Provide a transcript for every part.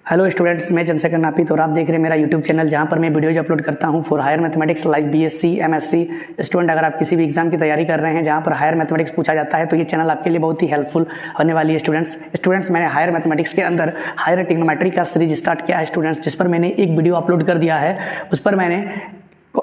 Hello students, मैं चंद्रशेखर नापित और आप देख रहे हैं मेरा यूट्यूब चैनल जहां पर मैं वीडियोज अपलोड करता हूं for higher mathematics like BSc MSc student. अगर आप किसी भी एग्जाम की तैयारी कर रहे हैं जहां पर हायर मैथमेटिक्स पूछा जाता है तो ये चैनल आपके लिए बहुत ही हेल्पफुल होने वाली है। स्टूडेंट्स मैंने हायर मैथमेटिक्स के अंदर हायर ट्रिग्नोमेट्री का सीरीज स्टार्ट किया है स्टूडेंट्स, जिस पर मैंने एक वीडियो अपलोड कर दिया है। उस पर मैंने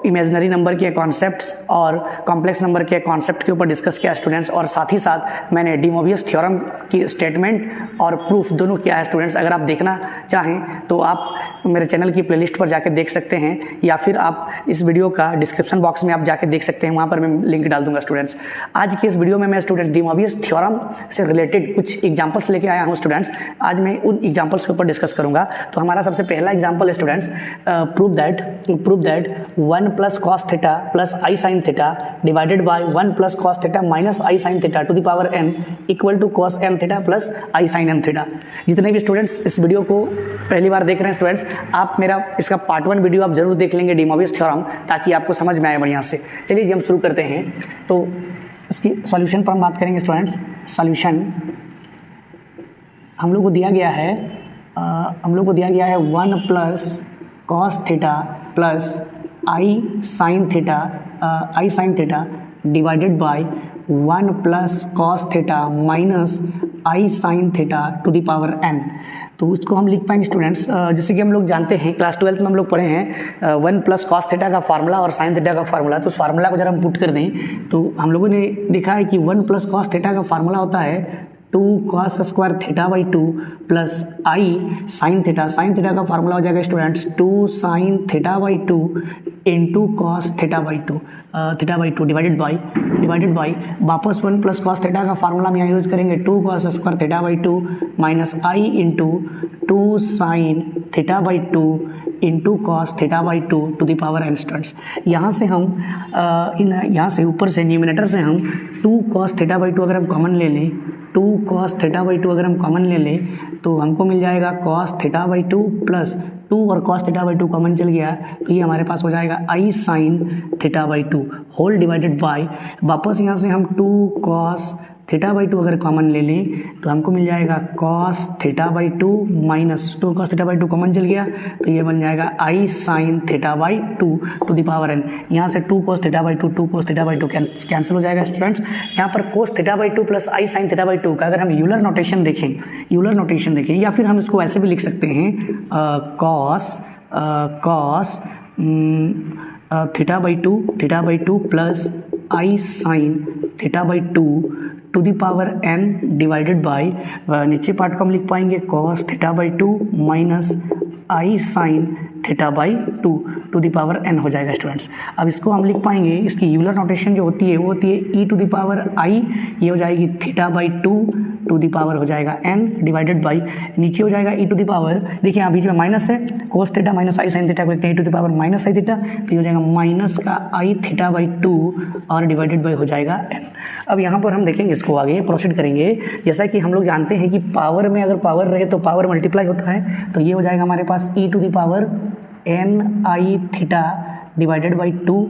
इमेजिनरी नंबर के कॉन्सेप्ट्स और कॉम्प्लेक्स नंबर के कॉन्सेप्ट के ऊपर डिस्कस किया स्टूडेंट्स, और साथ ही साथ मैंने डी मोबियस थ्योरम की स्टेटमेंट और प्रूफ दोनों किया है स्टूडेंट्स। अगर आप देखना चाहें तो आप मेरे चैनल की प्लेलिस्ट पर जाके देख सकते हैं, या फिर आप इस वीडियो का डिस्क्रिप्शन बॉक्स में आप जाके देख सकते हैं, वहाँ पर मैं लिंक डाल दूंगा स्टूडेंट्स। आज के इस वीडियो में मैं स्टूडेंट्स डी मोबियस थ्योरम से रिलेटेड कुछ एग्जाम्पल्स लेके आया हूँ स्टूडेंट्स। आज मैं उन एग्जाम्पल्स के ऊपर डिस्कस करूँगा। तो हमारा सबसे पहला एग्जाम्पल है students, prove that 1 plus cos theta plus I sine theta divided by 1 plus cos theta minus I sine theta to the power n equal to cos n theta plus I sine n theta. जितने भी students इस video को पहली बार देख रहे हैं students, आप मेरा इसका पार्ट 1 वीडियो आप जरूर देख लेंगे डी मोबियस थ्योरम, ताकि आपको समझ में आए बढ़िया से। चलिए जी हम शुरू करते हैं। तो इसकी सॉल्यूशन पर हम बात करेंगे स्टूडेंट्स। सॉल्यूशन हम लोग को दिया गया है 1 plus cos theta plus I sine theta divided by 1 plus cos theta minus I sine theta to the power n। तो उसको हम लिख पाएंगे स्टूडेंट्स, जैसे कि हम लोग जानते हैं क्लास 12 में हम लोग पढ़े हैं 1 प्लस कॉस थीटा का फार्मूला और साइन थीटा का फार्मूला। तो उस फार्मूला को जरा हम पुट कर दें तो हम लोगों ने देखा है कि 1 प्लस कॉस थीटा का फार्मूला होता है 2 cos square theta by 2 plus I sine theta का फार्मूला हो जाएगा students 2 sine theta by 2 into cos theta by 2 divided by वापस 1 प्लस कॉस थीटा का फार्मूला हम यहाँ यूज करेंगे 2 cos square theta by 2 minus i into 2 sine theta by 2 into cos theta by 2 to the power n students. यहाँ से हम यहाँ से ऊपर से न्यूमिनेटर से हम 2 cos थीटा बाई 2 अगर हम कॉमन ले लें 2 cos थीटा बाई 2 अगर हम कॉमन ले लें तो हमको मिल जाएगा cos थीटा बाई 2 प्लस 2 और cos थीटा बाई 2 कॉमन चल गया तो ये हमारे पास हो जाएगा i sine theta by 2 whole divided by वापस यहाँ से हम 2 cos थीटा बाई 2 अगर कॉमन ले लें तो हमको मिल जाएगा cos theta by 2 minus 2 cos theta by 2 common चल गया तो ये बन जाएगा i sine theta by 2 to the power n। यहाँ से 2 cos theta by 2 cos theta by 2 cancel हो जाएगा स्टूडेंट्स। यहाँ पर cos theta by 2 plus I sine theta by 2 का अगर हम यूलर नोटेशन देखें या फिर हम इसको ऐसे भी लिख सकते हैं cos theta by 2 plus I sine theta by 2 to the power n divided by नीचे पार्ट को हम लिख पाएंगे cos theta by 2 minus I sine theta by 2 to the power n हो जाएगा स्टूडेंट्स। अब इसको हम लिख पाएंगे, इसकी यूलर नोटेशन जो होती है वो होती है e to the power i, ये हो जाएगी theta by 2 to the power हो जाएगा n डिवाइडेड बाई नीचे हो जाएगा e टू द पावर, देखिए यहाँ बीच में माइनस है, cos थीटा माइनस आई साइन थीटा को लिखते हैं e to the power minus i theta, तो ये हो जाएगा माइनस का आई थीटा बाई 2 और डिवाइडेड बाई हो जाएगा n। अब यहाँ पर हम देखेंगे, इसको आगे प्रोसीड करेंगे। जैसा कि हम लोग जानते हैं कि पावर में अगर पावर रहे तो पावर मल्टीप्लाई होता है, तो ये हो जाएगा हमारे पास e to the power n I theta divided by 2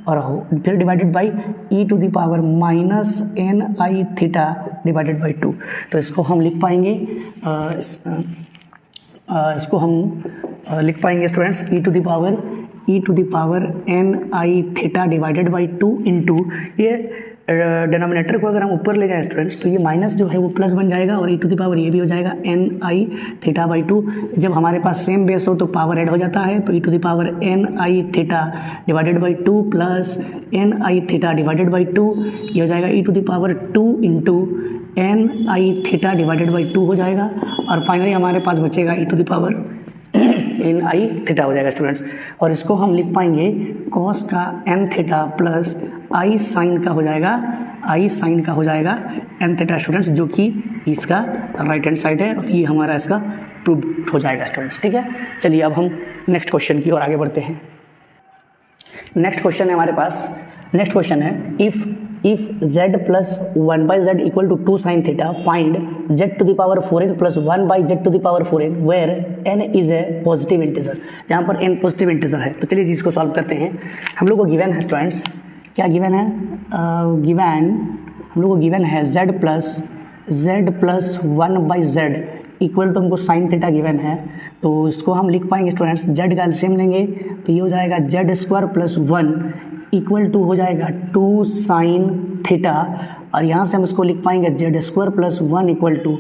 और फिर divided by e to the power minus n I theta divided by 2। तो इसको हम लिख पाएंगे students e to the power n I theta divided by 2 into ये denominator को अगर हम ऊपर ले जाएं स्टूडेंट्स तो ये माइनस जो है वो प्लस बन जाएगा और e टू द पावर ये भी हो जाएगा n आई थीटा बाई 2। जब हमारे पास सेम बेस हो तो पावर ऐड हो जाता है, तो e to the power n I theta divided by 2 plus n I theta divided by 2, ये हो जाएगा e to the power 2 into n I theta divided by 2 हो जाएगा। और फाइनली हमारे पास बचेगा e to the power n I theta हो जाएगा स्टूडेंट्स। और इसको हम लिख पाएंगे cos का n थीटा प्लस आई साइन का हो जाएगा n थीटा स्टूडेंट्स, जो कि इसका राइट हैंड साइड है और ये हमारा इसका प्रूव हो जाएगा स्टूडेंट्स। ठीक है, चलिए अब हम नेक्स्ट क्वेश्चन की ओर आगे बढ़ते हैं। नेक्स्ट क्वेश्चन है हमारे पास, नेक्स्ट क्वेश्चन है if z plus 1 by z equal to 2 sin theta, find z to the power 4n plus 1 by z to the power 4n where n is a positive integer। जहाँ पर n positive integer है। तो चलिए इसको solve करते हैं। हम लोग को गिवन है स्टूडेंट्स, क्या गिवन है? हम लोग को गिवन है z plus 1 by z equal to हमको साइन थीटा गिवन है, तो इसको हम लिख पाएंगे स्टूडेंट्स, जेड का एलसीएम लेंगे तो ये हो जाएगा z square plus 1 equal to हो जाएगा 2 साइन थीटा, और यहाँ से हम इसको लिख पाएंगे z square plus 1 equal to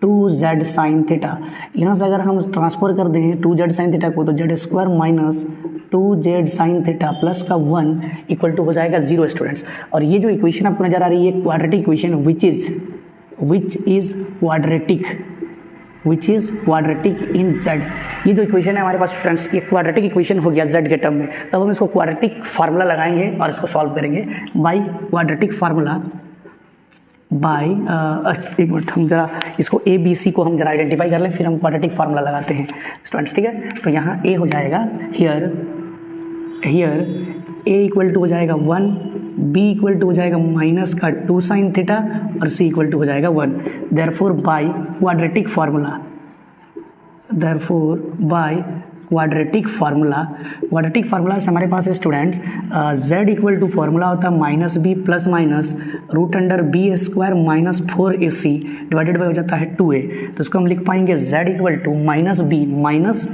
2z sine theta. यहाँ से अगर हम ट्रांसफर कर दें 2z साइन थीटा को तो Z square minus 2z sine theta plus का 1 इक्वल टू हो जाएगा 0 स्टूडेंट्स। और ये जो इक्वेशन आपको नजर आ रही है quadratic equation which is quadratic in z, ये जो इक्वेशन है हमारे पास स्टूडेंट्स, ये क्वाड्रेटिक इक्वेशन हो गया z के टर्म में। तब हम इसको क्वाड्रेटिक फार्मूला लगाएंगे और इसको सॉल्व करेंगे बाय क्वाड्रेटिक फार्मूला बाय एक मिनट, हम जरा इसको ए बी सी को हम जरा आइडेंटिफाई कर लें, फिर हम क्वाड्रेटिक फार्मूला लगाते हैं स्टूडेंट्स, ठीक है। तो यहाँ ए हो जाएगा हियर ए इक्वल टू हो जाएगा 1, बी इक्वल टू हो जाएगा माइनस का 2 साइन थीटा और सी इक्वल टू हो जाएगा 1। देयरफॉर बाय क्वाड्रेटिक फार्मूला से हमारे पास है students z equal to formula होता है minus B plus minus root under b square minus 4ac divided by हो जाता है 2a। तो इसको हम लिख पाएंगे z equal to minus b minus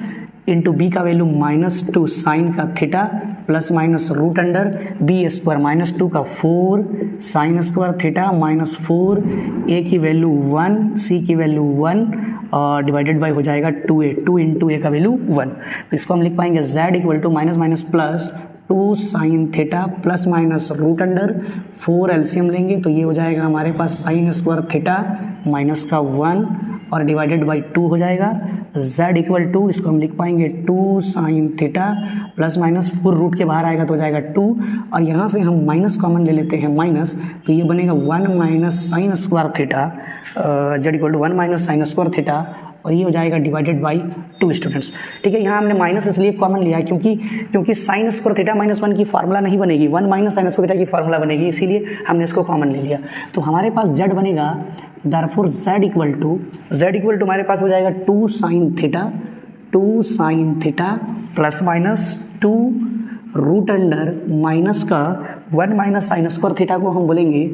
into b का वैल्यू -2 साइन का theta plus minus root under b square -2 का 4 sine square theta minus 4 a की वैल्यू 1 सी की वैल्यू 1 और डिवाइडेड बाई हो जाएगा 2a, 2 इंटू ए का वैल्यू 1। तो इसको हम लिख पाएंगे z equal to minus minus plus 2 sine theta plus minus root under 4 LCM लेंगे तो ये हो जाएगा हमारे पास साइन स्क्वायर थीटा माइनस का 1 और डिवाइडेड बाई 2 हो जाएगा। z इक्वल टू इसको हम लिख पाएंगे 2 sine theta plus minus 4 root के बाहर आएगा तो हो जाएगा 2 और यहाँ से हम माइनस कॉमन ले लेते हैं माइनस, तो ये बनेगा 1 minus sine square theta, z equal to 1 minus sine square theta और ये हो जाएगा डिवाइडेड बाई 2 स्टूडेंट्स, ठीक है। यहाँ हमने माइनस इसलिए कॉमन लिया है क्योंकि साइन स्क्वायर थीटा माइनस 1 की फार्मूला नहीं बनेगी, 1 माइनस साइन स्क्वायर थीटा की फार्मूला बनेगी, इसीलिए हमने इसको कॉमन ले लिया। तो हमारे पास z बनेगा, देयरफॉर z इक्वल टू हमारे पास हो जाएगा 2 sine theta plus minus 2 root under minus का 1 माइनस साइन स्क्वायर थीटा को हम बोलेंगे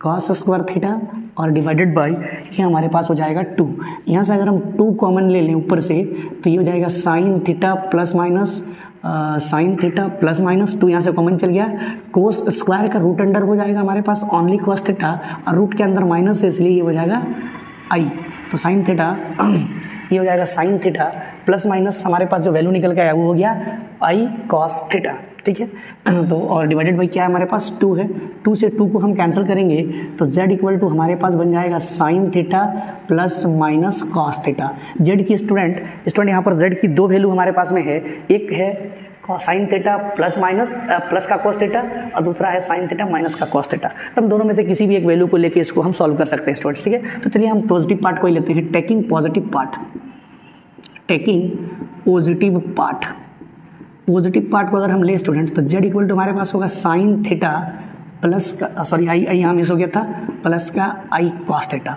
कॉस स्क्वायर थीटा और डिवाइडेड बाय ये हमारे पास हो जाएगा 2। यहाँ से अगर हम 2 कॉमन ले लें ऊपर से तो ये हो जाएगा साइन थीटा प्लस माइनस 2 यहाँ से कॉमन चल गया, कोस स्क्वायर का रूट अंडर हो जाएगा हमारे पास ओनली कॉस थीटा और रूट के अंदर माइनस है इसलिए ये हो जाएगा आई, तो साइन थीटा ये हो जाएगा साइन थीटा प्लस माइनस हमारे पास जो वैल्यू निकल के आया वो हो गया आई कॉस थीटा, ठीक है। तो और डिवाइडेड बाई क्या है हमारे पास 2 है, 2 से 2 को हम कैंसिल करेंगे तो z इक्वल टू हमारे पास बन जाएगा sine theta plus minus cos theta. z की स्टूडेंट यहाँ पर z की 2 वैल्यू हमारे पास में है, एक है साइन थीटा प्लस का कॉस थीटा और दूसरा है साइन थीटा माइनस का कॉस थीटा। तो हम दोनों में से किसी भी एक वैल्यू को लेके इसको हम सॉल्व कर सकते हैं स्टूडेंट्स, ठीक है। तो चलिए हम पॉजिटिव पार्ट को ही लेते हैं, टेकिंग पॉजिटिव पार्ट को अगर हम ले स्टूडेंट्स तो z इक्वल टू हमारे पास होगा साइन थीटा प्लस का सॉरी आई यहाँ मिस हो गया था प्लस का आई कॉस थीटा।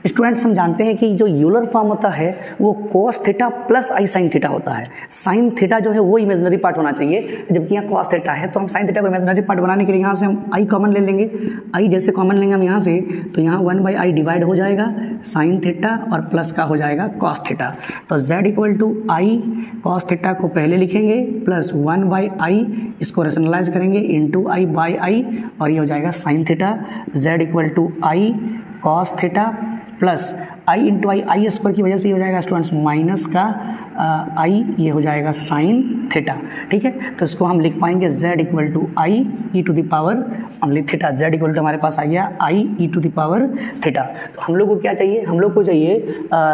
स्टूडेंट्स हम जानते हैं कि जो यूलर फॉर्म होता है वो कॉस थीटा प्लस आई साइन थीटा होता है। साइन थीटा जो है वो इमेजिनरी पार्ट होना चाहिए, जबकि यहाँ कॉस थीटा है तो हम साइन थीटा को इमेजिनरी पार्ट बनाने के लिए यहाँ से हम आई कॉमन ले लेंगे। आई जैसे कॉमन लेंगे हम यहाँ से तो यहाँ 1/i डिवाइड हो जाएगा साइन थीटा और प्लस का हो जाएगा कॉस थीटा। तो z equal to i cos theta को पहले लिखेंगे प्लस 1/i, इसको रेशनलाइज करेंगे इंटू आई बाई आई और ये हो जाएगा sine theta. z equal to i cos theta plus I into i square की वजह से ये हो जाएगा स्टूडेंट्स माइनस का आई, ये हो जाएगा साइन थीटा, ठीक है। तो इसको हम लिख पाएंगे z equal to i e to the power only theta. z equal to हमारे पास आ गया i e to the power theta. तो हम लोग को क्या चाहिए, हम लोग को चाहिए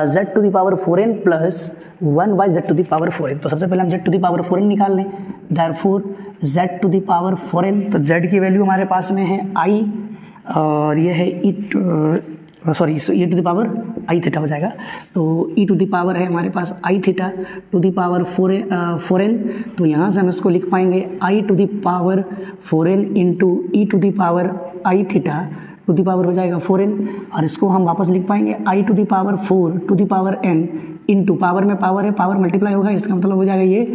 z to the power 4n plus 1/z to the power 4n। तो सबसे पहले हम z to the power 4n निकाल लें, therefore z to the power 4n, तो z की वैल्यू हमारे पास में है i और ये है e to the power i theta हो जाएगा। तो e टू द पावर है हमारे पास i theta to the power 4n, तो यहाँ से हम इसको लिख पाएंगे i to the power 4n into e to the power i theta to the power हो जाएगा 4n और इसको हम वापस लिख पाएंगे i to the power 4 to the power n into power में पावर है, पावर मल्टीप्लाई होगा, इसका मतलब हो जाएगा ये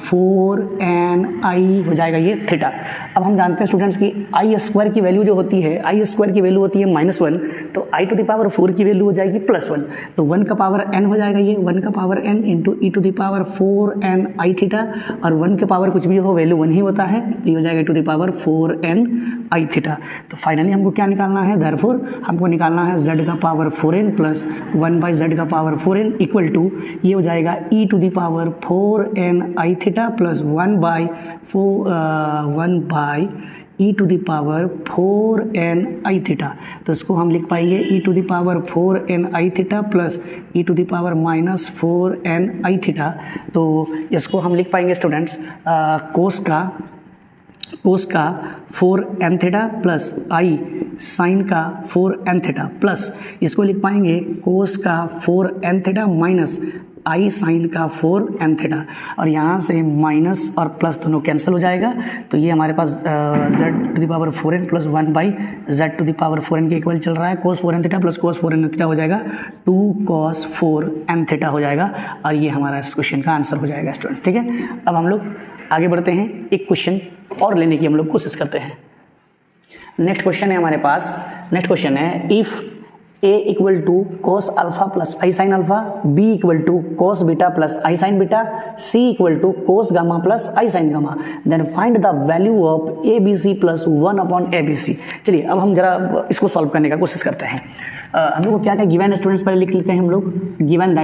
4ni हो जाएगा ये थीटा। अब हम जानते हैं स्टूडेंट्स कि आई स्क्वायर की वैल्यू जो होती है, आई स्क्वायर की वैल्यू होती है -1, तो आई टू द पावर 4 की वैल्यू हो जाएगी +1, तो 1 का पावर n हो जाएगा ये 1 का power n into e to the power 4ni theta, और 1 के पावर कुछ भी हो वैल्यू 1 ही होता है, तो ये हो जाएगा to the power 4ni theta. तो फाइनली हमको क्या निकालना है, देयरफॉर हमको निकालना है z का पावर 4n प्लस 1/z का पावर 4n इक्वल टू ये हो जाएगा e to the power 4ni theta plus 1/e to the power 4ni theta. तो इसको हम लिख पाएंगे e to the power 4ni theta plus e to the power -4ni theta. तो इसको हम लिख पाएंगे स्टूडेंट्स कोस का 4n थीटा प्लस आई साइन का 4n थीटा प्लस इसको लिख पाएंगे कोस का 4n थीटा माइनस आई साइन का 4n थीटा, और यहाँ से माइनस और प्लस दोनों कैंसिल हो जाएगा, तो ये हमारे पास z to the power 4n plus 1/z to the power 4n के इक्वल चल रहा है। Cos 4n theta plus cos 4n theta हो जाएगा 2 cos 4n थीटा हो जाएगा, और ये हमारा इस क्वेश्चन का आंसर हो जाएगा स्टूडेंट। ठीक है, अब हम लोग आगे बढ़ते हैं, एक क्वेश्चन और लेने की हम लोग कोशिश करते हैं। नेक्स्ट क्वेश्चन है हमारे पास, नेक्स्ट क्वेश्चन है if a equal to cos alpha plus I sine alpha, b equal to cos beta plus I sine beta, c equal to cos gamma plus I sine gamma, then find the value of a b c plus 1/ABC। चलिए अब हम जरा इसको solve करने का कोशिश करते हैं। हम लोग को क्या क्या गिवन है स्टूडेंट्स, पहले लिख लेते हैं हम लोग। गिवन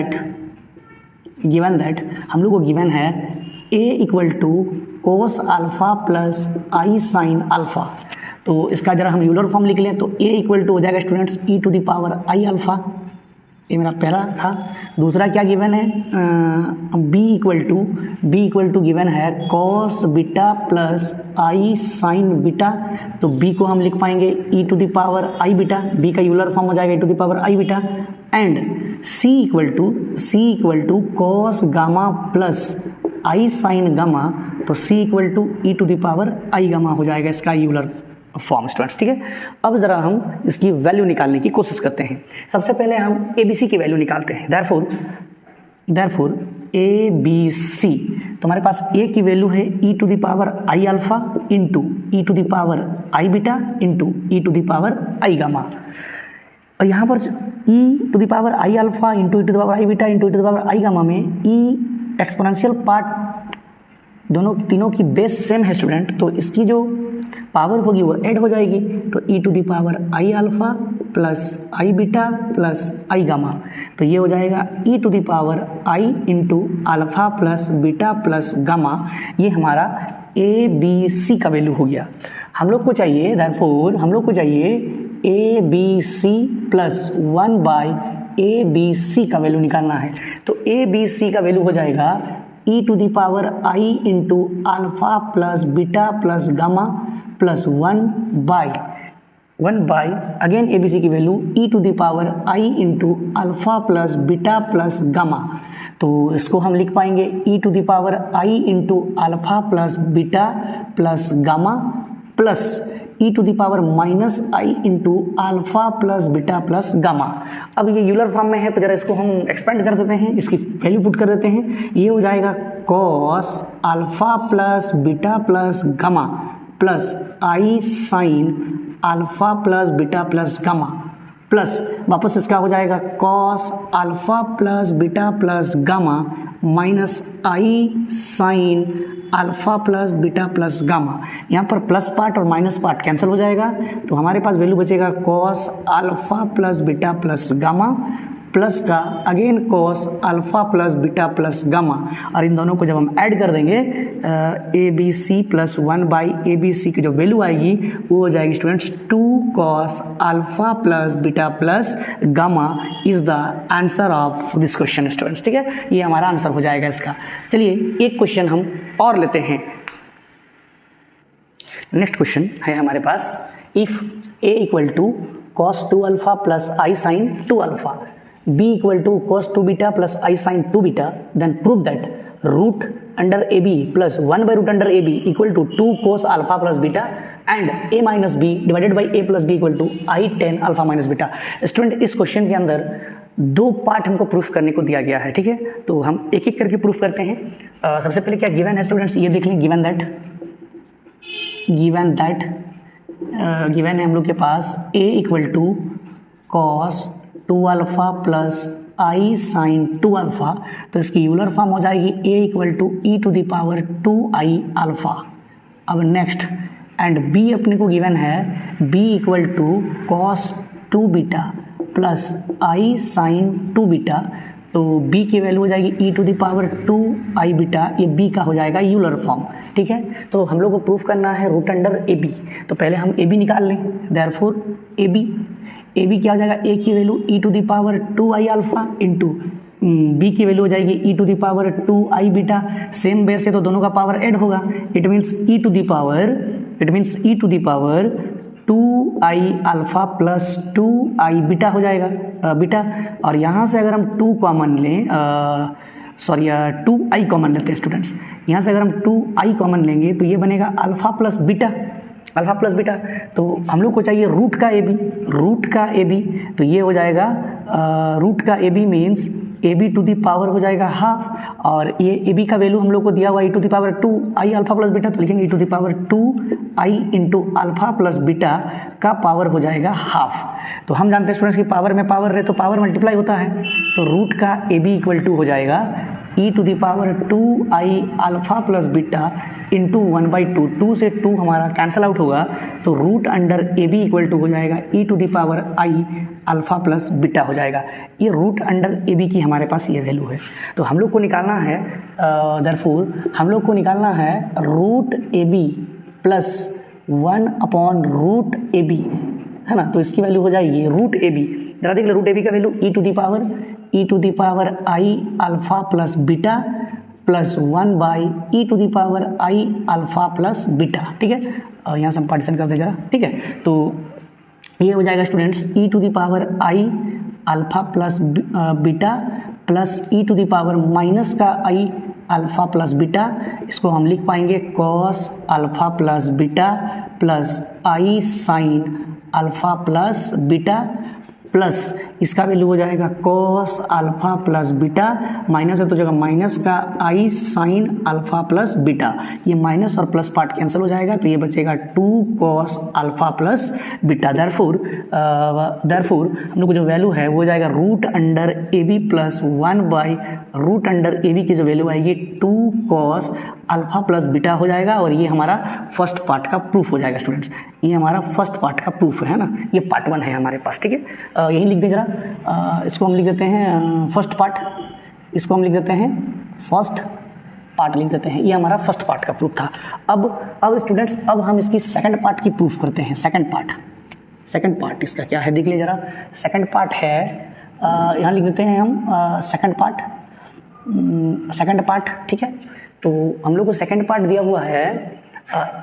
दैट हम लोग को गिवन है a equal to cos alpha plus I sine alpha, तो इसका जरा हम यूलर फॉर्म लिख लें, तो a इक्वल टू हो जाएगा students e to the power i alpha, ये मेरा पहला था। दूसरा क्या गिवन है, b इक्वल टू गिवन है कॉस बीटा प्लस आई साइन बीटा, तो b को हम लिख पाएंगे e to the power i beta, b का यूलर फॉर्म हो जाएगा e to the power i beta, and c equal to cos gamma plus I sine gamma, तो c equal to e to the power i gamma हो जाएगा इसका Euler form students. ठीक है, अब जरा हम इसकी वैल्यू निकालने की कोशिश करते हैं। सबसे पहले हम ABC की वैल्यू निकालते हैं। देयरफॉर ABC, तो हमारे पास A की वैल्यू है e to the power i alpha into e to the power i beta into e to the power i gamma, और यहाँ पर e to the power i alpha into e to the power i beta into e to the power i gamma में e exponential part दोनों तीनों की base same है student, तो इसकी जो पावर होगी वो ऐड हो जाएगी, तो e to the power i alpha plus i beta plus i gamma, तो ये हो जाएगा e to the power i into alpha plus beta plus gamma. ये हमारा ABC का वैल्यू हो गया। हम लोग को चाहिए देयरफॉर हम लोग को चाहिए ABC प्लस 1/ABC का वैल्यू निकालना है, तो ABC का वैल्यू हो जाएगा e to the power i into alpha plus beta plus gamma plus 1/, again ABC की value e to the power i into alpha plus beta plus gamma, तो इसको हम लिख पाएंगे e to the power i into alpha plus beta plus gamma plus e to the power minus i into alpha plus beta plus gamma. अब ये Euler form में है, तो जरा इसको हम एक्सपेंड कर देते हैं, इसकी वैल्यू पुट कर देते हैं। ये हो जाएगा cos alpha plus beta plus gamma plus आई sine alpha plus beta plus gamma plus वापस इसका हो जाएगा cos alpha plus beta plus gamma minus आई sine alpha plus beta plus gamma. यहाँ पर प्लस पार्ट और माइनस पार्ट कैंसिल हो जाएगा, तो हमारे पास वैल्यू बचेगा cos alpha plus beta plus gamma plus का again cos alpha plus beta plus gamma, और इन दोनों को जब हम ऐड कर देंगे ABC प्लस 1/ABC की जो वैल्यू आएगी वो हो जाएगी students 2 cos alpha plus beta plus gamma is the answer of this question students. ठीक है, ये हमारा आंसर हो जाएगा इसका। चलिए एक क्वेश्चन हम और लेते हैं। नेक्स्ट क्वेश्चन है हमारे पास, if a equal to cos 2 alpha plus I sine 2 alpha, b equal to cos 2 beta plus I sin 2 beta, then prove that root under AB plus 1 by root under AB equal to 2 cos alpha plus beta and a minus b divided by a plus b equal to I tan alpha minus beta। Student इस question के अंदर दो part हमको proof करने को दिया गया है, ठीक है। तो हम एक एक करके प्रूफ करते हैं। सबसे पहले क्या गिवन है स्टूडेंट्स, ये देख लें। गिवन है हम लोग के पास a equal to cos 2 alpha plus I sine 2 alpha. तो इसकी यूलर फॉर्म हो जाएगी a equal to e to the power 2i alpha. अब नेक्स्ट एंड b अपने को गिवन है b equal to cos 2 beta plus I sine 2 beta. तो b की वैल्यू हो जाएगी e to the power 2i beta, ये b का हो जाएगा यूलर फॉर्म, ठीक है। तो हम लोग को प्रूफ करना है रूट अंडर ए बी। तो पहले हम ए बी निकाल लें। देयरफॉर ए बी क्या हो जाएगा, a की value e to the power 2i alpha into b की वैल्यू हो जाएगी e to the power 2i beta. Same base है तो दोनों का पावर ऐड होगा। It means e to the power 2i alpha plus 2i beta हो जाएगा बीटा। और यहाँ से अगर हम 2 कॉमन लें, 2i कॉमन लेते हैं स्टूडेंट्स। यहाँ से अगर हम 2i कॉमन लेंगे तो ये बनेगा अल्फा प्लस बीटा। तो हम लोग को चाहिए रूट का ए बी। तो ये हो जाएगा रूट का a b means a b to the power हो जाएगा हाफ, और ये ए बी का वैल्यू हम लोग को दिया हुआ e to the power 2i alpha plus beta. तो लिखेंगे e to the power 2i into alpha plus beta का पावर हो जाएगा हाफ। तो हम जानते हैं स्टूडेंट्स की पावर में पावर रहे तो पावर मल्टीप्लाई होता है। तो रूट का ए बी इक्वल टू हो जाएगा e to the power 2i alpha plus beta into 1/2। 2 से 2 हमारा कैंसल आउट होगा, तो root under A B equal to हो जाएगा e to the power i alpha plus beta हो जाएगा। ये रूट अंडर ए बी की हमारे पास ये वैल्यू है। तो हम लोग को निकालना है देयरफॉर हम लोग को निकालना है root A B plus 1 upon root A B, है ना। तो इसकी वैल्यू हो जाएगी रूट ए बी। जरा देख लो रूट ए बी का value e to the power i alpha plus beta plus 1 e to the power i alpha plus beta, ठीक है। यहाँ से हम पार्टीशन करते जरा, ठीक है। तो ये हो जाएगा students e to the power i alpha plus beta plus e to the power minus का i अल्फा प्लस बीटा। इसको हम लिख पाएंगे cos alpha plus beta plus i sine alpha plus beta plus इसका वैल्यू हो जाएगा cos alpha plus beta, minus है तो जगह माइनस का I sine alpha plus beta. ये माइनस और प्लस पार्ट कैंसिल हो जाएगा, तो ये बचेगा 2 cos alpha plus beta. Therefore हम लोग को जो वैल्यू है वो हो जाएगा root under A B plus 1/रूट अंडर ए बी की जो वैल्यू आएगी 2 कॉस अल्फा प्लस बीटा हो जाएगा। और ये हमारा फर्स्ट पार्ट का प्रूफ हो जाएगा स्टूडेंट्स, ये हमारा फर्स्ट पार्ट का प्रूफ है ना। ये पार्ट 1 है हमारे पास, ठीक है। यही लिख दें जरा, इसको हम लिख देते हैं फर्स्ट पार्ट, इसको हम लिख देते हैं फर्स्ट पार्ट लिख देते हैं। ये हमारा फर्स्ट पार्ट का प्रूफ था। अब स्टूडेंट्स अब हम इसकी सेकंड पार्ट की प्रूफ करते हैं। सेकंड पार्ट इसका क्या है देख लीजिए जरा। सेकंड पार्ट है यहाँ लिख देते हैं हम सेकंड पार्ट, ठीक है। तो हम लोग को सेकंड पार्ट दिया हुआ है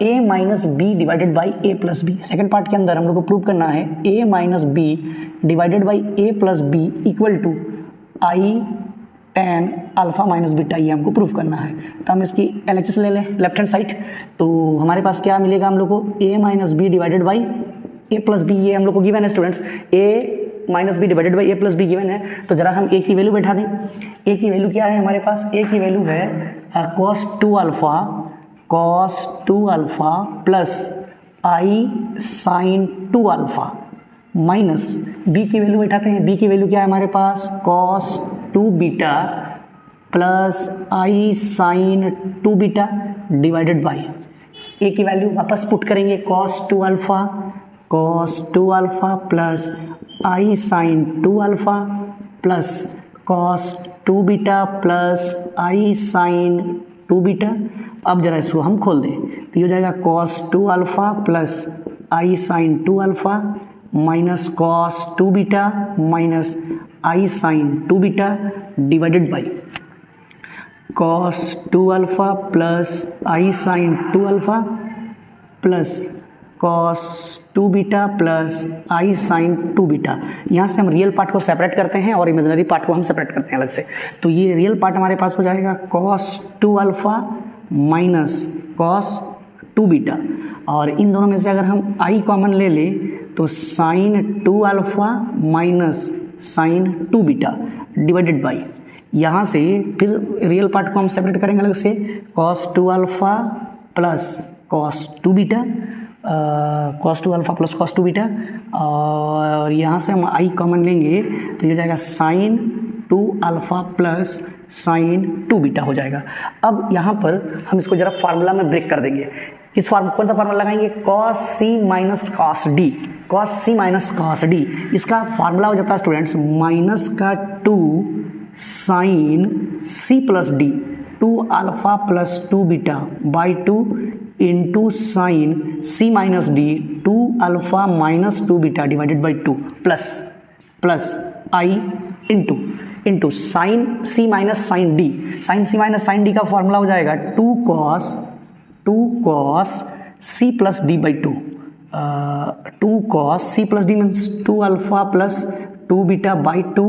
a minus B divided by A plus B. Second part के अंदर हम लोग को प्रूव करना है a minus B divided by A plus B equal to I tan alpha minus beta, ये हमको प्रूफ करना है। तो हम इसकी LHS ले लें लेफ्ट हैंड साइड। तो हमारे पास क्या मिलेगा हम लोग को a minus B divided by A plus B, ये हम लोग को गिवन है students. a minus B divided by A plus B given है। तो जरा हम a की वैल्यू बैठा दें। a की वैल्यू क्या है हमारे पास, a की वैल्यू है cos 2 अल्फा प्लस आई साइन 2 अल्फा माइनस b की वैल्यू बैठाते हैं। b की वैल्यू क्या है हमारे पास cos 2 beta plus I sine 2 beta divided by a की वैल्यू वापस पुट करेंगे cos 2 अल्फा प्लस आई sine 2 alpha plus cos 2 beta plus आई साइन 2 बीटा। अब जरा इसको हम खोल दें तो ये हो जाएगा cos 2 alpha plus I sine 2 alpha minus cos 2 beta minus I sine 2 beta divided by cos 2 alpha plus I sine 2 alpha plus cos 2 beta plus I sine 2 beta. यहाँ से हम रियल पार्ट को सेपरेट करते हैं और imaginary part को हम separate करते हैं अलग से। तो ये रियल पार्ट हमारे पास हो जाएगा cos 2 alpha minus cos 2 beta, और इन दोनों में से अगर हम i कॉमन ले लें तो sine 2 alpha minus sine 2 beta divided by, यहाँ से फिर रियल पार्ट को हम सेपरेट करेंगे अलग से, cos 2 alpha plus cos 2 beta, cos 2 alpha plus cos 2 beta, और यहाँ से हम आई कॉमन लेंगे तो ये जाएगा sine 2 alpha plus sine 2 beta हो जाएगा। अब यहाँ पर हम इसको जरा फार्मूला में ब्रेक कर देंगे। कौन सा फार्मूला लगाएंगे? Cos C minus cos D, cos C minus cos D. इसका फार्मूला हो जाता है स्टूडेंट्स माइनस का 2 sine C plus D 2 alpha plus 2 beta by 2 into sine C minus D 2 alpha minus 2 beta divided by 2 plus I into sine C minus sine D. Sine C minus sine D का formula हो जाएगा 2 cos C plus D by 2, 2 cos C plus D means 2 alpha plus 2 beta by 2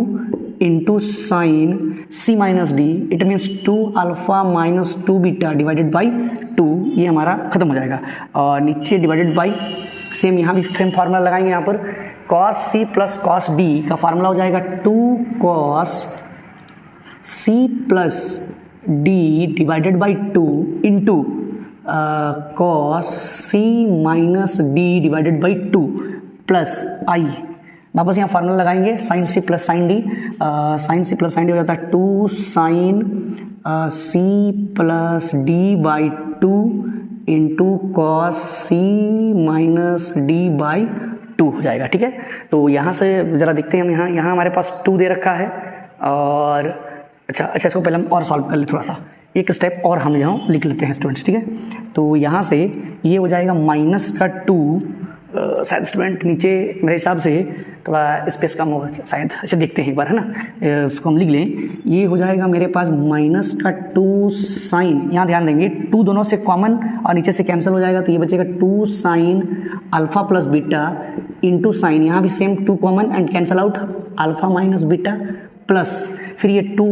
into sine C minus D, it means 2 alpha minus 2 beta divided by 2। ये हमारा खत्म हो जाएगा और नीचे डिवाइडेड बाई, सेम यहाँ भी सेम फार्मूला लगाएंगे। यहाँ पर cos C plus cos D का फार्मूला हो जाएगा 2 cos C plus D divided by 2 into cos C minus D divided by 2 plus i. वापस यहाँ फार्मूला लगाएंगे sine C plus sine D, sine C plus sine D हो जाता है 2 sine C plus D by 2 into cos C minus D by 2 हो जाएगा। ठीक है, तो यहाँ से ज़रा देखते हैं हम, यहाँ हमारे पास 2 दे रखा है और अच्छा इसको पहले हम और सॉल्व कर ले, थोड़ा सा एक स्टेप और हम यहाँ लिख लेते हैं स्टूडेंट्स। ठीक है, तो यहाँ से ये हो जाएगा माइनस का 2, शायद स्टूडेंट नीचे मेरे हिसाब से थोड़ा स्पेस कम होगा शायद, अच्छा देखते हैं एक बार, है ना, उसको हम लिख लें। ये हो जाएगा मेरे पास माइनस का 2 साइन, यहाँ ध्यान देंगे 2 दोनों से कॉमन और नीचे से कैंसिल हो जाएगा तो ये बचेगा 2 sign alpha plus beta into sine, यहाँ भी same 2 common and cancel out alpha minus beta plus फिर ये 2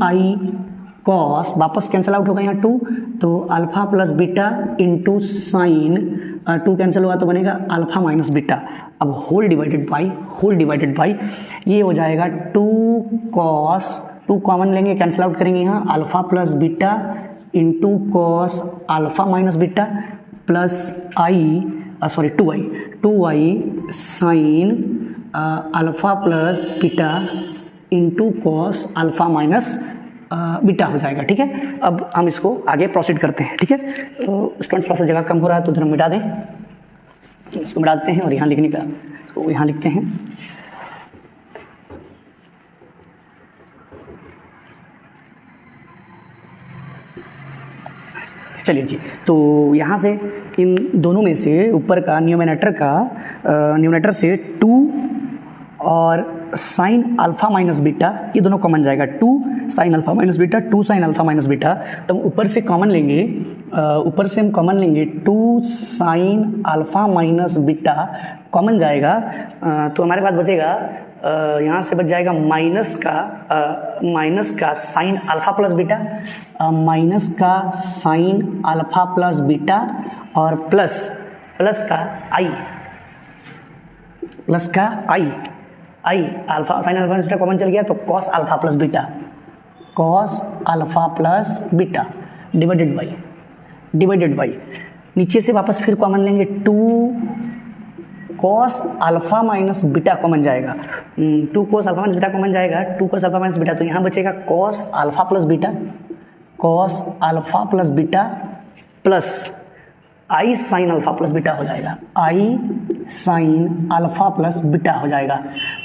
आई कॉस, वापस कैंसिल आउट होगा यहाँ 2, तो alpha plus beta into sine 2 cancel होगा तो बनेगा अल्फ़ा माइनस बीटा। अब होल डिवाइडेड बाई ये हो जाएगा 2 कॉस, 2 कॉमन लेंगे कैंसिल आउट करेंगे यहाँ, alpha plus beta into cos alpha minus beta plus i 2 i sine alpha plus beta into cos alpha minus beta हो जाएगा। ठीक है, अब हम इसको आगे प्रोसीड करते हैं। ठीक है, तो स्टूडेंट्स थोड़ा सा जगह कम हो रहा है तो उधर हम मिटा दें, इसको मिटा देते हैं और यहाँ लिखने का इसको यहाँ लिखते हैं। चलिए जी, तो यहाँ से इन दोनों में से ऊपर का न्यूमरेटर से 2 और साइन अल्फ़ा माइनस बीटा ये दोनों कॉमन जाएगा, 2 sine alpha minus beta, 2 sine alpha minus beta, तो हम ऊपर से कॉमन लेंगे, 2 sine alpha minus beta common जाएगा, तो हमारे पास बचेगा यहाँ से बच जाएगा माइनस का sine alpha plus beta, minus का साइन अल्फ़ा प्लस बीटा और प्लस का i alpha sine alpha plus beta common चल गया तो cos alpha plus beta divided by नीचे से वापस फिर कॉमन लेंगे 2 cos alpha minus beta common जाएगा, 2 cos alpha minus beta common जाएगा, 2 कॉस अल्फ़ा माइनस बीटा, तो यहाँ बचेगा cos alpha plus beta plus आई साइन अल्फ़ा प्लस बीटा हो जाएगा, i sine alpha plus beta हो जाएगा।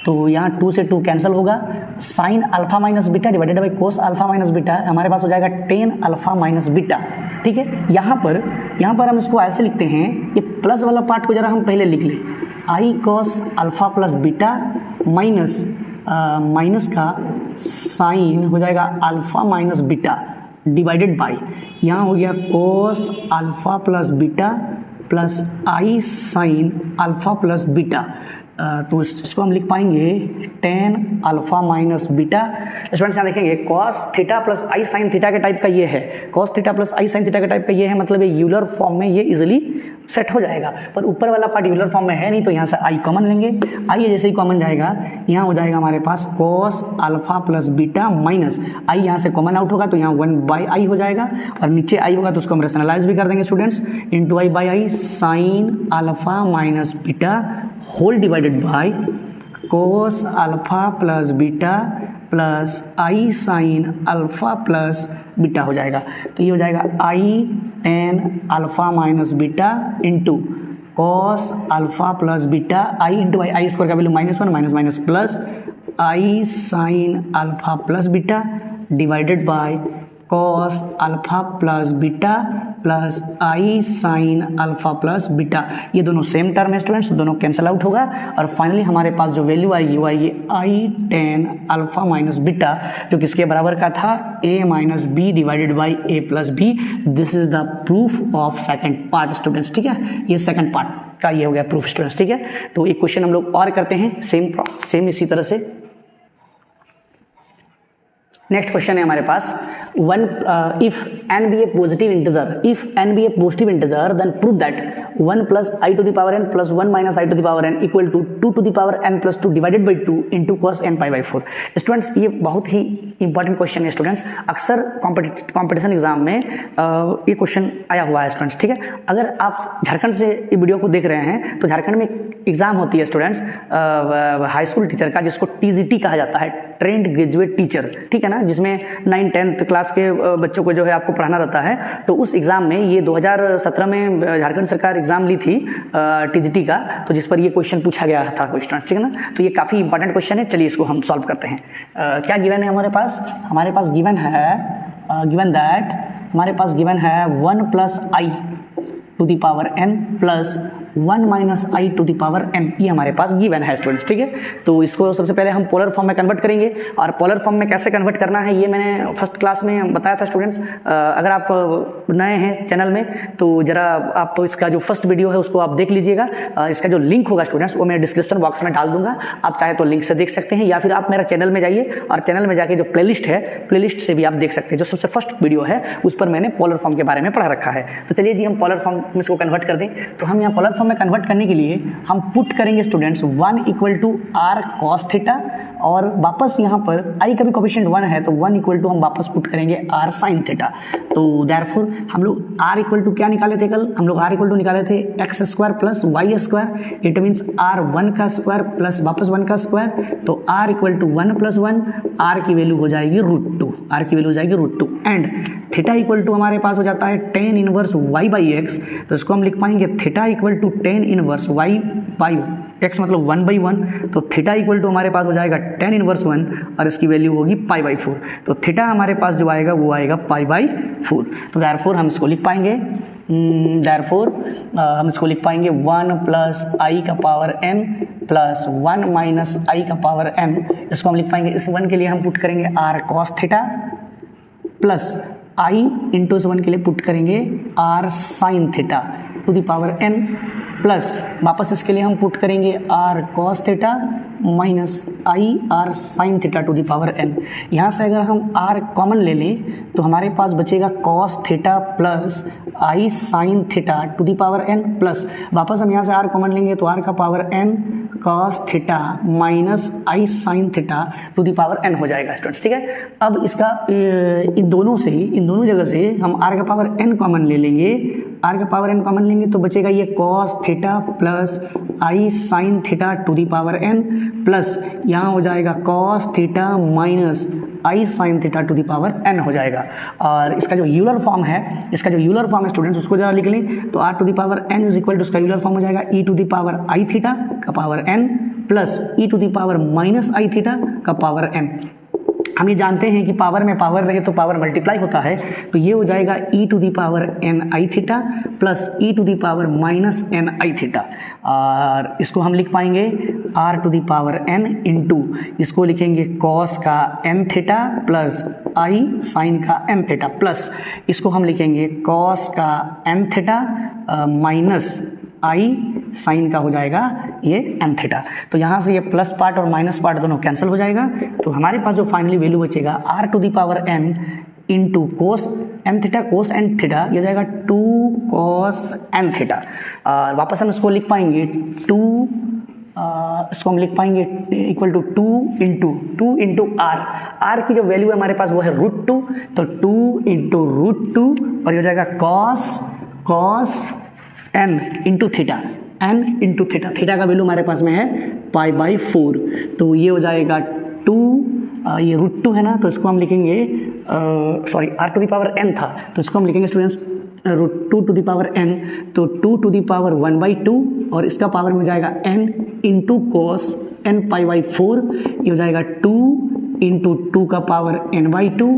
तो यहाँ 2 से 2 कैंसिल होगा, sine alpha minus beta divided by cos alpha minus beta हमारे पास हो जाएगा 10 अल्फ़ा माइनस बीटा। ठीक है, यहाँ पर हम इसको ऐसे लिखते हैं, ये प्लस वाला पार्ट को जरा हम पहले लिख लें, i cos alpha plus beta minus का साइन हो जाएगा alpha minus beta divided by, यहाँ हो गया cos alpha plus beta plus आई साइन अल्फ़ा प्लस बीटा तो इसको हम लिख पाएंगे tan alpha minus beta. Students यहाँ देखेंगे cos थीटा प्लस आई साइन थीटा के टाइप का ये है, cos थीटा प्लस आई साइन थीटा के टाइप का ये है, मतलब ये यूलर फॉर्म में ये इजीली सेट हो जाएगा। पर ऊपर वाला पार्ट यूलर फॉर्म में है नहीं, तो यहाँ से आई कॉमन लेंगे। आई जैसे ही कॉमन जाएगा यहाँ हो जाएगा हमारे पास cos alpha plus beta minus i, यहाँ से कॉमन आउट होगा तो यहाँ 1/i हो जाएगा, और नीचे आई होगा तो उसको हम रेशनलाइज भी कर देंगे students, into i/i sine alpha minus beta whole divided by cos alpha plus beta plus I sine alpha plus beta हो जाएगा। तो ये हो जाएगा i tan alpha minus beta into cos alpha plus beta i into i square का value -1 minus minus plus I sine alpha plus beta divided by cos alpha plus beta plus I sine alpha plus beta. ये दोनों same term है students, दोनों cancel out होगा, और finally हमारे पास जो वैल्यू आएगी वो आएगी I tan alpha minus beta, जो किसके बराबर का था a minus B divided by a plus B. This is the proof of second part students, ठीक है, ये सेकंड पार्ट का ये हो गया प्रूफ स्टूडेंट्स, ठीक है। तो एक क्वेश्चन हम लोग और करते हैं सेम इसी तरह से। नेक्स्ट क्वेश्चन है हमारे पास if n be a positive integer then prove that 1 plus i to the power n plus 1 minus i to the power n equal to 2 to the power n plus 2 divided by 2 into cos n pi by 4। Students ये बहुत ही important question है students, अक्सर competition exam में ये question आया हुआ है students, ठीक है। अगर आप झारखंड से ये वीडियो को देख रहे हैं तो झारखंड में एग्जाम होती है स्टूडेंट्स हाई स्कूल टीचर का, जिसको TGT कहा जाता है, ट्रेंड ग्रेजुएट टीचर, ठीक है ना, जिसमें 9-10th क्लास के बच्चों को जो है आपको पढ़ाना रहता है। तो उस एग्जाम में ये 2017 में झारखंड सरकार एग्जाम ली थी TGT का, तो जिस पर ये क्वेश्चन पूछा गया था क्वेश्चन, ठीक है ना। तो ये काफ़ी इंपॉर्टेंट क्वेश्चन है, चलिए इसको हम सॉल्व करते हैं। क्या गिवन है हमारे पास गिवन है गिवन दैट हमारे पास गिवन है 1 plus I to the power n plus 1 minus I to the power n, ये हमारे पास गिवन है स्टूडेंट्स, ठीक है। तो इसको सबसे पहले हम पोलर फॉर्म में कन्वर्ट करेंगे, और पोलर फॉर्म में कैसे कन्वर्ट करना है ये मैंने फर्स्ट क्लास में बताया था स्टूडेंट्स। अगर आप नए हैं चैनल में तो जरा आप इसका जो फर्स्ट वीडियो है उसको आप देख लीजिएगा, इसका जो लिंक होगा स्टूडेंट्स वो मैं डिस्क्रिप्शन बॉक्स में डाल दूंगा, आप चाहे तो लिंक से देख सकते हैं, या फिर आप मेरा चैनल में जाइए और चैनल में जाके जो प्लेलिस्ट है, प्लेलिस्ट से भी आप देख सकते हैं। जो सबसे फर्स्ट वीडियो है उस पर मैंने पोलर फॉर्म के बारे में पढ़ा रखा है। तो चलिए जी हम पोलर फॉर्म में इसको कन्वर्ट कर दें। तो हम यहाँ पोलर फॉर्म में कन्वर्ट करने के लिए हम पुट करेंगे students 1 equal to R cos theta, और वापस यहाँ पर आई का भी कोफिशिएंट 1 है तो 1 इक्वल टू हम वापस पुट करेंगे आर साइन थीटा। तो देयरफॉर हम लोग आर इक्वल टू क्या निकाले थे कल, हम लोग आर इक्वल टू निकाले थे X square plus Y square, it means R 1 का स्क्वायर प्लस वापस 1 का स्क्वायर। तो R equal to 1 plus 1, R की वैल्यू हो जाएगी √2, आर की वैल्यू हो जाएगी √2, एंड थीटा इक्वल टू हमारे पास हो जाता है tan inverse y by X. तो इसको हम लिख पाएंगे theta equal to tan inverse y by X मतलब 1/1। तो थीटा इक्वल टू हमारे पास हो जाएगा tan इनवर्स 1 और इसकी वैल्यू होगी π/4। तो थीटा हमारे पास जो आएगा वो आएगा π/4। तो देयरफॉर हम इसको लिख पाएंगे हम इसको लिख पाएंगे 1 प्लस आई का पावर n प्लस 1 माइनस आई का पावर n। इसको हम लिख पाएंगे, इस 1 के लिए हम पुट करेंगे आर कॉस थीटा प्लस आई इंटू इस 1 के लिए पुट करेंगे R sine theta to the power n plus वापस इसके लिए हम पुट करेंगे R cos theta minus I R sine theta to the power n। यहाँ से अगर हम r कॉमन ले लें तो हमारे पास बचेगा cos theta plus I sine theta to the power n, plus वापस हम यहाँ से r कॉमन लेंगे तो r का power n cos theta minus I sine theta to the power n हो जाएगा स्टूडेंट्स, ठीक है। अब इसका इन दोनों जगह से हम r का पावर n कॉमन ले लेंगे, r का पावर n कॉमन लेंगे तो बचेगा ये cos theta plus I sine theta to the power n, plus यहाँ हो जाएगा cos theta minus I sine theta to the power n हो जाएगा। और इसका जो यूलर फॉर्म है स्टूडेंट्स उसको जरा लिख लें। तो r to the power n is equal to उसका यूलर फॉर्म हो जाएगा e to the power i theta का पावर n प्लस e to the power minus i theta का पावर n। हम ये जानते हैं कि पावर में पावर रहे तो पावर मल्टीप्लाई होता है, तो ये हो जाएगा e to the power n I theta plus e to the power minus n I theta. और इसको हम लिख पाएंगे r to the power n into इसको लिखेंगे cos का n theta plus i sine का n थीटा, प्लस इसको हम लिखेंगे cos का n theta minus i sine का हो जाएगा ये एन थीटा। तो यहाँ से ये प्लस पार्ट और माइनस पार्ट दोनों कैंसिल हो जाएगा। तो हमारे पास जो फाइनली वैल्यू बचेगा R to the power N into cos N theta, cos N theta ये जाएगा 2 कॉस एन थीटा। वापस हम इसको लिख पाएंगे इसको हम लिख पाएंगे इक्वल टू 2 इंटू आर की जो वैल्यू है हमारे पास वो है √2, तो 2 इंटू √2 और ये हो जाएगा cos N into theta, N into theta. Theta का वैल्यू हमारे पास में है π/4, तो ये हो जाएगा 2, ये √2 है ना, तो इसको हम लिखेंगे sorry R to the power N था, तो इसको हम लिखेंगे students √2 to the power n, तो 2 टू द पावर 1/2 और इसका पावर में हो जाएगा n इंटू कोस n π/4, ये हो जाएगा 2 इंटू 2 का power n/2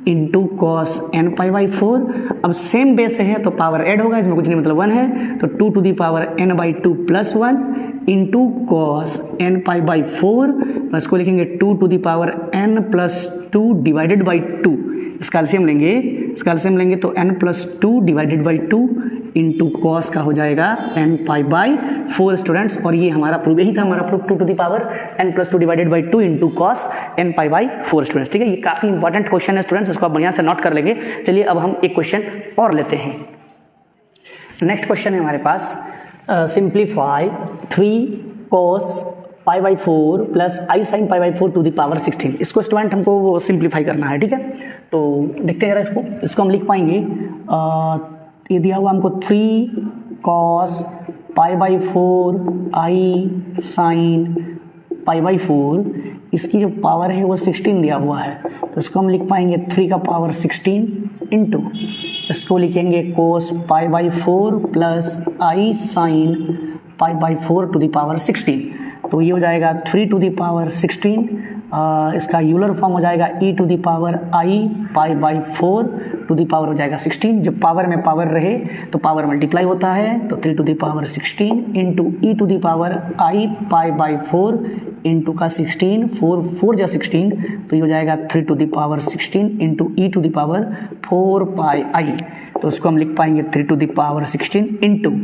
into cos n π/4। अब सेम बेस है तो पावर ऐड होगा, इसमें कुछ नहीं मतलब 1 है, तो 2 to the power n/2 plus 1 into cos n π/4, बस को लिखेंगे 2 to the power n plus 2 divided by 2। इसका एलसीएम लेंगे तो n plus 2 divided by 2 into cos का हो जाएगा n π/4 स्टूडेंट्स। और ये हमारा प्रूफ, यही था हमारा proof, 2 to the power n plus 2 divided by 2 into cos n π/4 students. ठीक है, ये काफ़ी इंपॉर्टेंट क्वेश्चन है स्टूडेंट्स, इसको आप बढ़िया से नोट कर लेंगे। चलिए अब हम एक क्वेश्चन और लेते हैं। नेक्स्ट क्वेश्चन है हमारे पास simplify 3 cos π/4 plus I sine π/4 to the power 16। इसको स्टूडेंट हमको सिंप्लीफाई करना है। ठीक है, तो देखते हैं जरा इसको हम लिख पाएंगे। ये दिया हुआ हमको 3 cos π/4 आई साइन π/4, इसकी जो पावर है वो 16 दिया हुआ है, तो इसको हम लिख पाएंगे 3 का पावर 16 इंटू इसको लिखेंगे cos π/4 plus I sine π/4 to the power 16, तो ये हो जाएगा 3 टू द पावर 16, इसका यूलर फॉर्म हो जाएगा e to the power i π/4 to the power हो जाएगा 16। जब पावर में पावर रहे तो पावर मल्टीप्लाई होता है, तो 3 to the power 16 into e to the power i π/4 into का 16, 4 जा 16, तो ये हो जाएगा 3 to the power 16 into e to the power 4πi, तो उसको हम लिख पाएंगे 3 to the power 16 into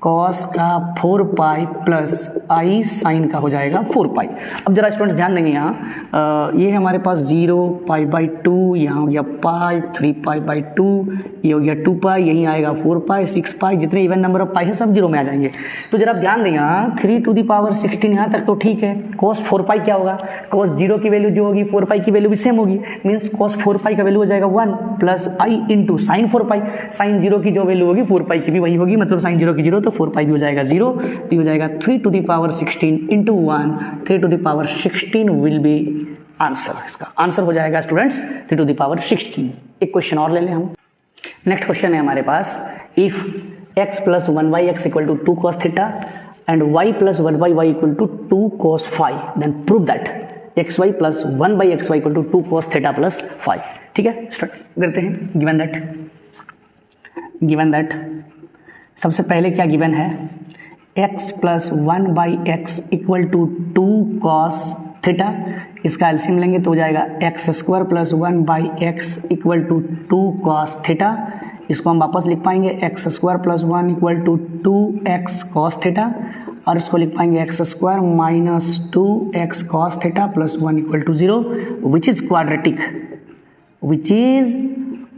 cos का 4π प्लस आई साइन का हो जाएगा 4π। अब जरा स्टूडेंट्स ध्यान देंगे यहाँ ये है हमारे पास 0 π/2, यहाँ हो गया पाई 3π/2, ये हो गया 2π, यहीं आएगा 4π 6π, जितने इवन नंबर ऑफ पाई है सब जीरो में आ जाएंगे। तो जरा आप ध्यान दें यहाँ 3 टू द पावर 16 यहाँ तक तो ठीक है। कॉस 4π क्या होगा, कॉस 0 की वैल्यू जो होगी 4π की वैल्यू भी सेम होगी, मीन्स कॉस 4π का वैल्यू हो जाएगा 1 प्लस आई इंटू साइन 4π, साइन 0 की जो वैल्यू होगी 4π की भी वही होगी, मतलब साइन 0 की 0 तो 4π भी हो जाएगा 0, तो हो जाएगा 3 to the power 16 into 1, 3 to the power 16 will be answer. इसका आंसर हो जाएगा स्टूडेंट्स 3 टू द पावर 16। एक क्वेश्चन और ले लें हम। नेक्स्ट क्वेश्चन है हमारे पास, if x plus 1/x equal to 2 cos theta and y plus 1/y equal to 2 cos phi, then prove that xy plus 1/xy equal to 2 cos theta plus phi। ठीक है, start करते हैं। Given that सबसे पहले क्या given है, x plus 1/x equal to 2 cos theta, इसका LCM लेंगे तो हो जाएगा x² plus 1/x equal to 2 cos theta. इसको हम वापस लिख पाएंगे x² plus 1 equal to 2x cos theta, और इसको लिख पाएंगे x² minus 2x cos theta plus 1 equal to 0, which is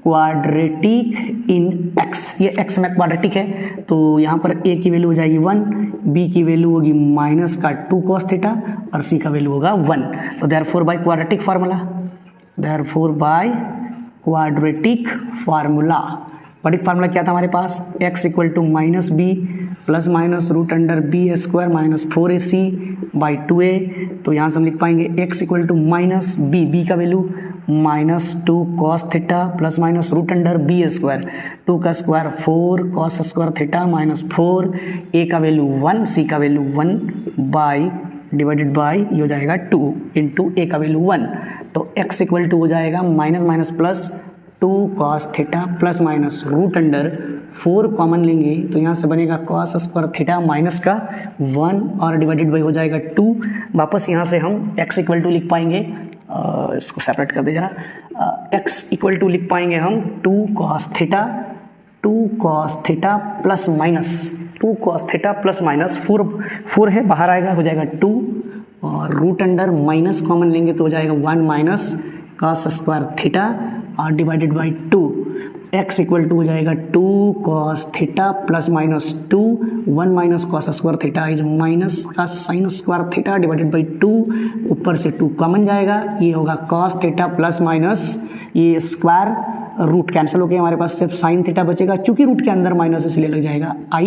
quadratic in x। ये x में क्वाड्रेटिक है, तो यहाँ पर a की वैल्यू हो जाएगी 1, b की वैल्यू होगी माइनस का 2 cos थीटा और c का वैल्यू होगा 1। तो देयरफॉर बाय क्वाड्रेटिक फार्मूला क्या था हमारे पास, x equal to minus B plus minus root under b² minus 4ac by 2a। तो यहाँ से हम लिख पाएंगे x equal to minus b का value minus 2 cos theta plus minus root under b², 2 का square 4 cos square theta minus 4, a का value 1, c का वैल्यू 1 बाई डिवाइडेड बाई ये हो जाएगा 2 इंटू a का वैल्यू 1। तो x इक्वल टू हो जाएगा minus minus plus 2 cos theta plus minus root under 4 common लेंगे तो यहाँ से बनेगा cos स्क्वायर थीटा माइनस का 1 और डिवाइडेड बाई हो जाएगा 2। वापस यहाँ से हम x इक्वल टू लिख पाएंगे, इसको सेपरेट कर दे जरा, x इक्वल टू लिख पाएंगे हम 2 cos theta 2 cos theta plus minus 2 cos theta plus minus 4 है, बाहर आएगा हो जाएगा 2 और रूट अंडर माइनस कॉमन लेंगे तो हो जाएगा 1 माइनस cos स्क्वायर थीटा और divided by 2 x equal to हो जाएगा 2 cos theta plus minus 2 1 minus cos square theta is minus का sine square theta divided by 2 ऊपर से 2 कॉमन जाएगा, ये होगा cos थीटा प्लस माइनस ये स्क्वायर रूट कैंसिल हो गया, हमारे पास सिर्फ साइन थीटा बचेगा, चूंकि रूट के अंदर माइनस इसलिए लग जाएगा i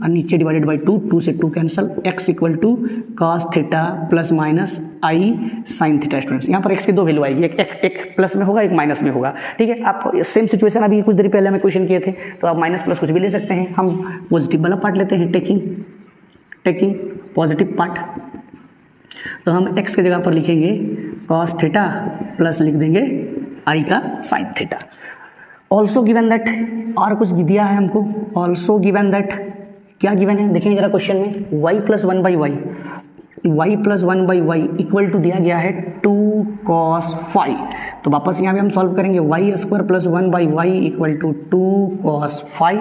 और नीचे डिवाइडेड बाई 2 से 2 cancel, x equal to cos theta plus minus i sine theta. Students यहाँ पर x की दो वैल्यू आएगी, एक प्लस में होगा एक माइनस में होगा, ठीक है। आप सेम सिचुएशन अभी कुछ देर पहले हमें क्वेश्चन किए थे, तो आप माइनस प्लस कुछ भी ले सकते हैं। हम पॉजिटिव वाला पार्ट लेते हैं, टेकिंग पॉजिटिव पार्ट, तो हम x की जगह पर लिखेंगे cos थीटा प्लस लिख देंगे i का sine theta. Also given that, और कुछ दिया है हमको, ऑल्सो गिवन दैट, क्या गिवन है देखेंगे जरा क्वेश्चन में, y plus 1 by Y equal to दिया गया है 2 cos फाई। तो वापस यहाँ पे हम सॉल्व करेंगे y square plus 1 by Y equal to 2 cos phi,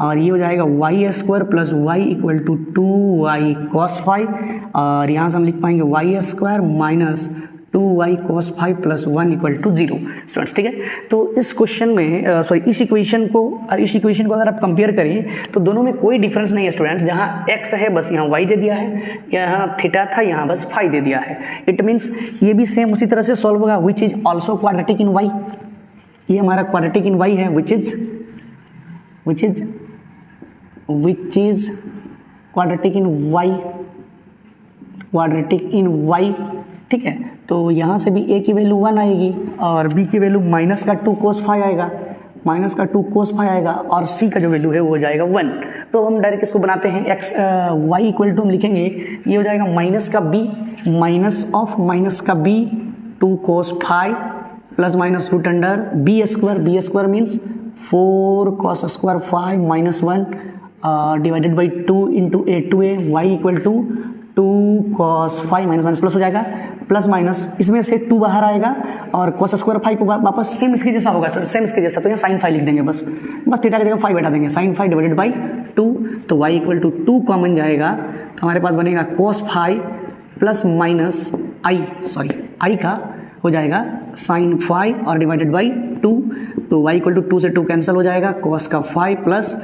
और ये हो जाएगा y square plus Y equal to 2y cos phi, और यहाँ से हम लिख पाएंगे y square minus 2y cos phi plus 1 equal to 0। Students ठीक है, तो इस क्वेश्चन में इस इक्वेशन को अगर आप कंपेयर करें तो दोनों में कोई डिफरेंस नहीं है स्टूडेंट्स। जहाँ x है बस यहाँ y दे दिया है, यहाँ थीटा था यहाँ बस फाई दे दिया है। इट मीन्स ये भी सेम उसी तरह से सॉल्व होगा, which is also quadratic in y। ये हमारा क्वाड्रेटिक इन y है, विच इज क्वाड्रेटिक इन y, ठीक है। तो यहाँ से भी a की वैल्यू 1 आएगी और b की वैल्यू माइनस का 2 cos फाई आएगा, और c का जो वैल्यू है वो हो जाएगा 1। तो हम डायरेक्ट इसको बनाते हैं x y इक्वल टू हम लिखेंगे, ये हो जाएगा माइनस का b 2 cos phi plus minus root under b square means 4 cos square phi minus 1 divided by 2 into a y equal to 2 cos phi minus plus हो जाएगा, प्लस माइनस इसमें से 2 बाहर आएगा और cos स्क्वायर फाई को वापस सेम इसके जैसा होगा, सेम इसके जैसा, तो यहाँ साइन फाई लिख देंगे, बस थीटा की जगह फाई बैठा देंगे, साइन फाई डिवाइडेड बाई 2, तो y इक्वल टू 2 कॉमन जाएगा, तो हमारे पास बनेगा cos phi plus minus i का हो जाएगा साइन फाई और डिवाइडेड बाई 2, तो y इक्वल टू 2 से 2 कैंसिल हो जाएगा, cos का phi plus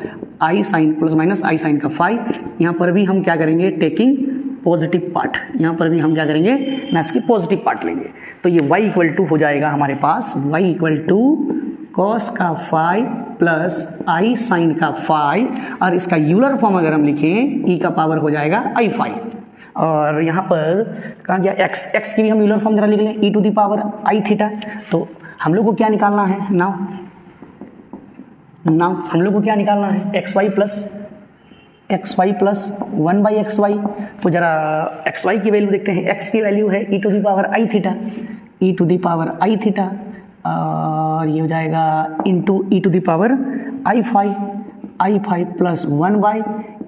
i sine plus minus i sine का फाई। यहाँ पर भी हम क्या करेंगे, टेकिंग पॉजिटिव पार्ट, यहाँ पर भी हम क्या करेंगे ना इसकी पॉजिटिव पार्ट लेंगे, तो ये y इक्वल टू हो जाएगा हमारे पास y इक्वल टू cos का फाई प्लस i साइन का फाई, और इसका यूलर फॉर्म अगर हम लिखें e का पावर हो जाएगा i फाई, और यहाँ पर कहाँ गया x की भी हम यूलर फॉर्म जरा लिख लें e to the power i theta. तो हम लोग को क्या निकालना है, नाउ हम लोग को क्या निकालना है, xy प्लस 1 बाई XY। तो जरा XY की वैल्यू देखते हैं, x की वैल्यू है e to the power i theta, और ये हो जाएगा into e to the power i phi plus 1 by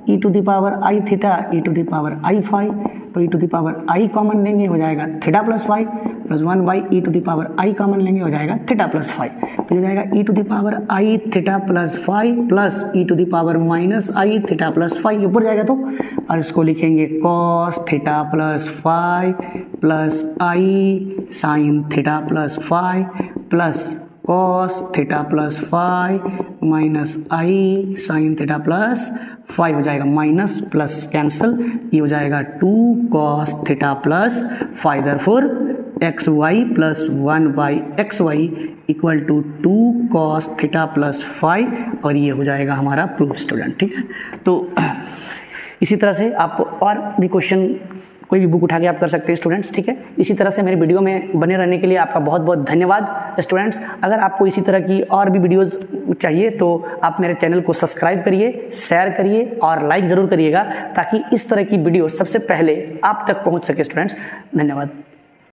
e to the power i theta e to the power i phi, तो e to the power i common लेंगे हो जाएगा theta plus phi plus 1 by e to the power i common लेंगे हो जाएगा theta plus phi, तो हो जाएगा e to the power i theta plus phi plus e to the power minus i theta plus phi, ऊपर जाएगा तो, और इसको लिखेंगे cos theta plus phi plus i sine theta plus phi plus cos theta plus phi minus i sine theta plus phi, हो जाएगा minus plus cancel, ये हो जाएगा 2 cos theta plus phi, therefore xy plus 1 by xy equal to 2 cos theta plus phi, और ये हो जाएगा हमारा प्रूफ स्टूडेंट, ठीक है। तो इसी तरह से आप और भी क्वेश्चन कोई भी बुक उठा के आप कर सकते हैं स्टूडेंट्स, ठीक है। इसी तरह से मेरे वीडियो में बने रहने के लिए आपका बहुत बहुत धन्यवाद स्टूडेंट्स। अगर आपको इसी तरह की और भी वीडियोस चाहिए तो आप मेरे चैनल को सब्सक्राइब करिए, शेयर करिए और लाइक ज़रूर करिएगा, ताकि इस तरह की वीडियो सबसे पहले आप तक पहुंच सके स्टूडेंट्स। धन्यवाद।